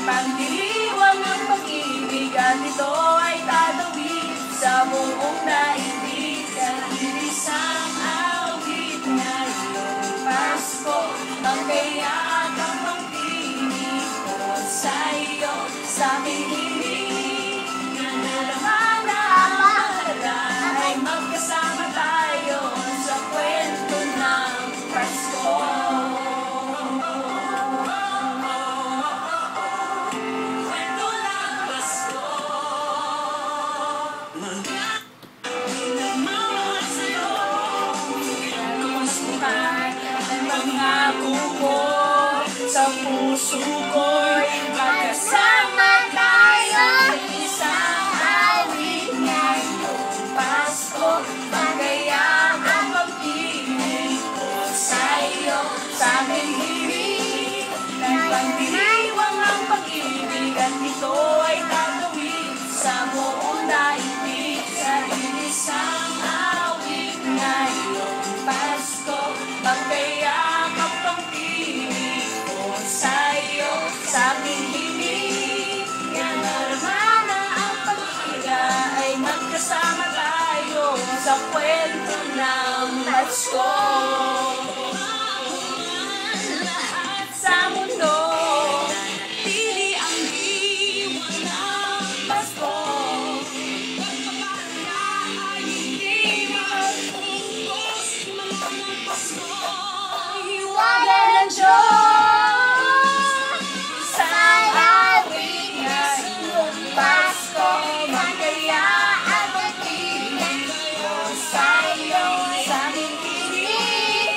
Pagdiriwang ang pag-ibig at ito ay tatawid sa buong daigdig. Iisang awit ngayong Pasko, ang kaya't ang pag-ibig ko sa iyo, sa aming himig. Naman na amalan ay magkasama tayo sa kwento ng Pasko. Pangako ko sa puso ko'y magkasama tayo sa isang awit ngayong Pasko. Magayak ang pag-ibig ko sa iyo, sa aming himig. Nagpagdiriwang ang pag-ibig at ito ay tatawid sa buong daigdig. Sa isang awit ngayong Pasko, magayak ang pag-ibig ko sa iyo, sa aming himig. Yan naman na ang pag-ibig ay magkasama tayo sa kwento ng Pasko. Lahat sa mundo pili ang diwa ng Pasko. Hiwala ng Diyos sa awit ngayong Pasko. Magkaya ang pag-ibig ko sa iyo, sa aming himig.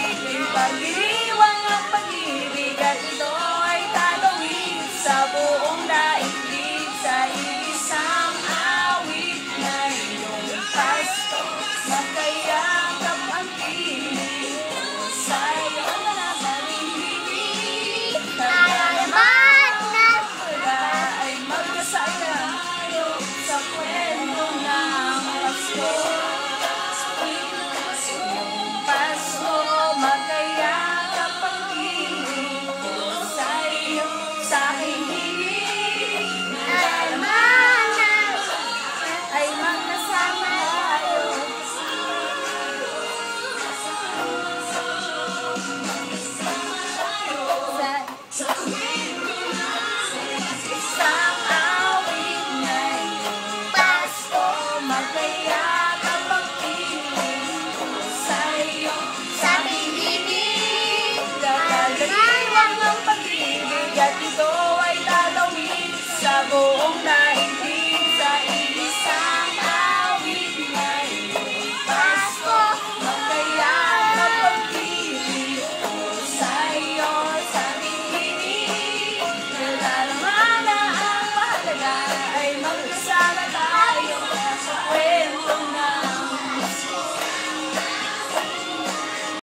Pagdiriwang ang pag-ibig at ito ay tatawid sa buong daigdig. Sa isang awit ngayong Pasko, magkaya ang pag-ibig ko sa iyo, sa aming himig. Kalaman na ay magkasama tayo sa kwento ng Pasko. Pasko, magkayak ang pag-ibig ko sa iyo, sa aking himig. Kalaman na ay magkasama tayo sa isang awit ngayong Pasko. Magkayak ang pag-ibig ko sa iyo, sa aming himig. Kakagaliwang ang pag-ibig at ito ay tatawid sa buong